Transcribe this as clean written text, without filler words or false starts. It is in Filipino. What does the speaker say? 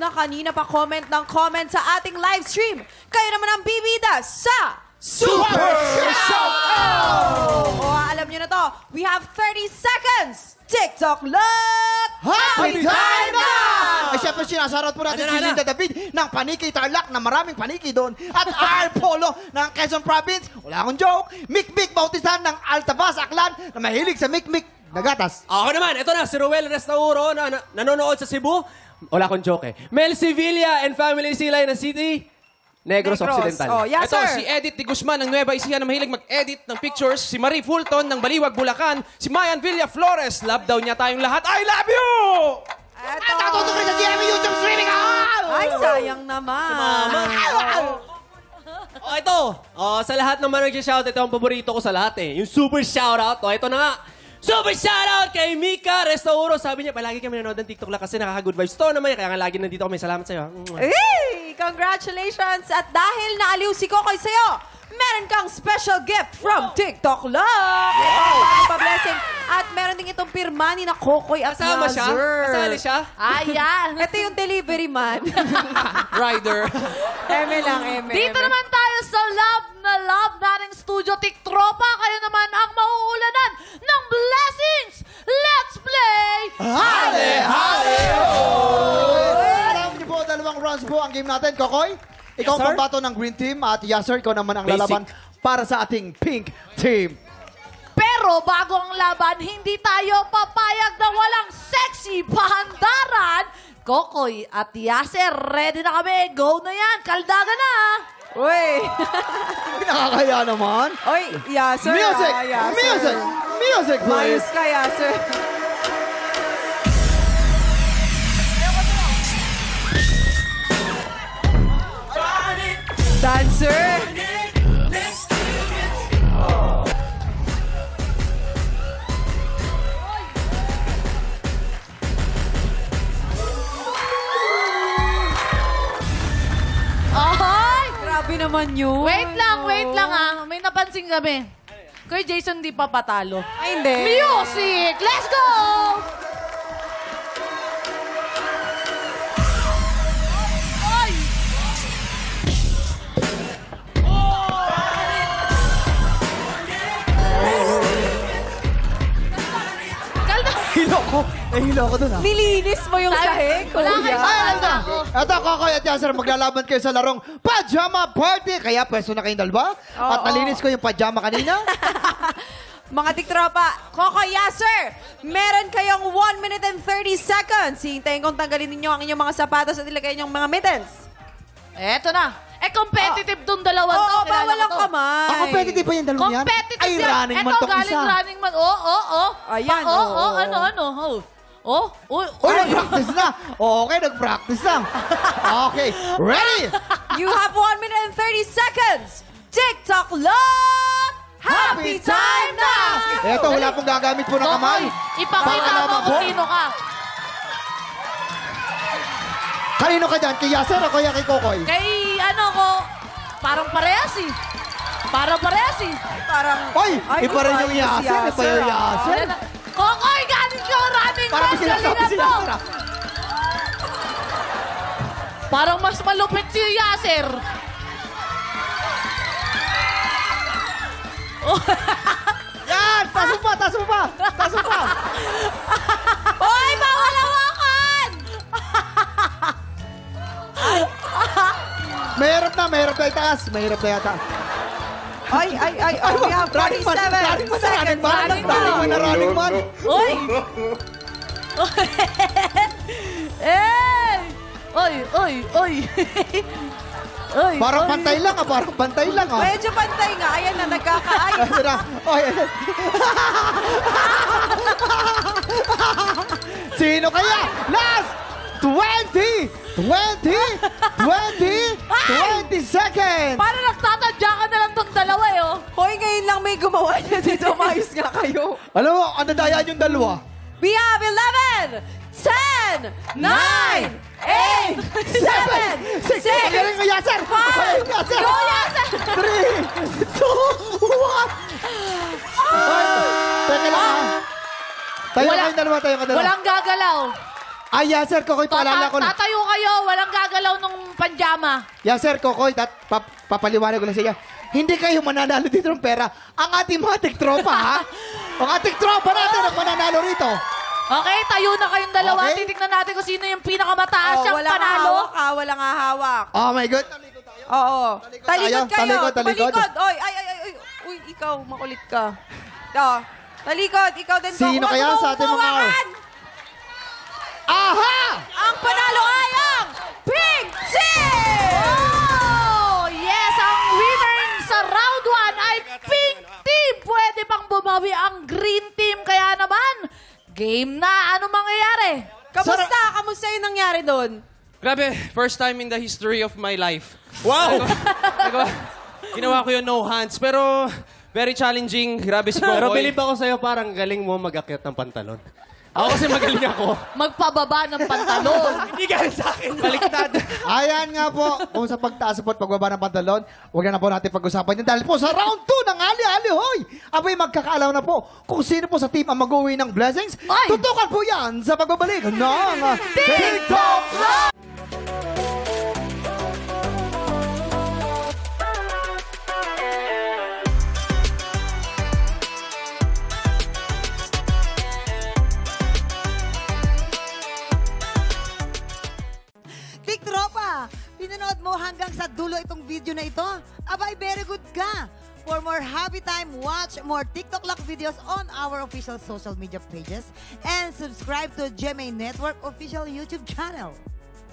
na kanina pa comment ng comment sa ating live stream. Kayo naman ang bibida sa Super Shoutout! O, alam nyo na to. We have 30 seconds. TikTok Luck! Happy time na! Ay, syempre, sinasarot po natin si Linda David ng Paniki Tarlac na maraming paniki doon. At R. Polo ng Quezon Province. Wala akong joke. Mikmik Bautisan ng Altabas, Aklan na mahilig sa mikmik na gatas. Ako naman, ito na, si Ruel Restauro na nanonood sa Cebu. Wala akong joke eh. Mel Sevilla and family sila ng City. Negros Occidental. Oh, yes, Ito, sir. si Edith de Guzman ng Nueva Ecija na mahilig mag-edit ng pictures. Si Marie Fulton ng Baliwag, Bulacan. Si Mayan Villa Flores. Love daw niya tayong lahat. I love you! Eto. At natutok rin sa GMA YouTube streaming. Ay, sayang naman. Oh, ito. Oh, sa lahat naman nag-shout, ito ang paborito ko sa lahat eh. Yung super shoutout. Oh, ito na nga. Super shoutout kay Mika Restauro. Sabi niya, palagi kami nanonood ng TikTok lang kasi nakaka-good vibes. Ito naman, kaya nga lagi nandito kami. Salamat sa'yo. Hey! Congratulations! At dahil naaliw si Kokoy sa'yo, meron kang special gift from TikTok Love! Ito, pa-blessing. At meron din itong pirma ni na Kokoy at Kasama siya? Nazar. Kasali siya? Ayan! Ito yung delivery man. Rider. Eme lang, eme. Dito naman tayo sa love nating studio Tiktropa. Kayo naman ang mauulanan ng blessings. Let's play! Hale! Hale! Alam niyo po, dalawang rounds po ang game natin. Kokoy, ikaw ang pambato ng green team at Yasser, ikaw naman ang lalaban para sa ating pink team. Pero bago ang laban, hindi tayo papayag na walang sexy pahandaran. Kokoy at Yasser, ready na kami. Go na yan. Kaldaga na. Uy! Nakakaya naman. Oy, Yasser. Music! Yasser. Music! Music, please! Mayos ka, Yasser. Dancer! Ay! Grabe naman yun. Wait lang ah. May napansin kami. Kuya Jason di pa patalo. Ay, hindi. Music! Let's go! Ay! Hilo ko. Hilo ko dun, ha? Nilinis mo yung sahig, Wala kuya. kayo sa ako. Ito, Kokoy at Yasser, maglalaban kayo sa larong Pajama Party. Kaya pwesto na kayong dalawa. At nalinis ko yung pajama kanina. Mga tiktropa, Kokoy, Yasser, meron kayong 1 minute and 30 seconds. Hintayin kong tanggalin ninyo ang inyong mga sapatos at ilagay inyong mga mittens. Eto na. competitive tong dalawang to. Oo, Kilala bawal ko ang to. kamay. competitive pa yung dalawang yan? Competitive Ay, yan. running man Eto, tong galing isa. running man. Ayan, Ano. Nag-practice na. Okay, nag-practice na. Okay, ready? You have 1 minute and 30 seconds. TikTok Lock! Happy time na! Eto, wala pong gagamit po ng kamay. Ipakita mo Pakalaman kung sino ka. Kanino ka dyan? Kay Yasser o kaya kay Kokoy? Kay ano ko, parang parehas eh. Parang parehas eh. Parang... Oy, Ay, iba rin yung ayos, Yasser. Iba yung Yasser. Ayan na. Kokoy, galing ka running Parang man. sinasabi Galingan si mo. Yasser ah. Parang mas malupit si Yasser. Yan! Taso pa! Taso pa! Taso pa! Hoy, bawal hawakan! Mahirap na itaas. Mahirap na yata. Ay, we have 47 running seconds. man. Running man. Hoy! Eh! Oy! Oy, Parang pantay lang ah. Parang pantay lang ah. Medyo pantay nga. Ayan na, nagkakaay. Ito na. Oh, yan. Sino kaya? Last 20 seconds! Parang nagtatadya ka na lang tong dalawa eh, oh. Hoy, ngayon lang may gumawa niya dito. Mayos nga kayo. Alam mo, ang nadayaan yung dalawa. We have 11, 10, 9, 8, 7, 6, Magaling mo, Yasser! Magaling, Yasser! Go, Yasser! 3, 2, 1. Teka lang ah. Tayo kayong dalawa. Walang gagalaw. Ay, yan, sir, Kokoy, paalala ko lang. Tatayo kayo, walang gagalaw ng panjama. Yan, sir, Kokoy, papaliwanag ko lang sa iyo. Hindi kayo mananalo dito ng pera. Ang ating mga tiktropa, ha? Ang ating tropa natin ang mananalo rito. Okay, tayo na kayong dalawa. Okay. Titignan natin kung sino yung pinakamataas siyang walang panalo. hawak ha, walang hahawak. Oh my God. Oo. Talikod kayo. Talikod. Oy, ay. Uy, ikaw, makulit ka. Talikod, ikaw din. Sino Huwag kaya mo sa ating mga- umawakan! Aha! Ang panalo ay ang Pink Team! Oh, yes, ang winner sa round 1 ay Pink Team. Pwede pang bumawi ang Green Team. Kaya naman, game na. Ano mangyayari? Kamusta yung nangyari doon? Grabe, first time in the history of my life. Wow! Ginawa ko yun no hands, pero very challenging. Grabe si Kokoy. Pero believe ako sa'yo, parang galing mo mag-akyat ng pantalon. Ako kasi magaling ako. Magpababa ng pantalon. Hindi galing sa akin. Baliktad. Ayan nga po, kung sa pagtaas po at pagbaba ng pantalon, huwag na po natin pag-usapan yan. Dahil po sa round 2 ng Ali-Ali Hoy, abay magkakaalaw na po kung sino po sa team ang mag-uwi ng blessings. Ay! Tutukan po yan sa pagbabalik ng TikTok Live! Tiktropa, pinanood mo hanggang sa dulo itong video na ito? Abay, very good ka! For more happy time, watch more TikTok Lock videos on our official social media pages and subscribe to GMA Network official YouTube channel.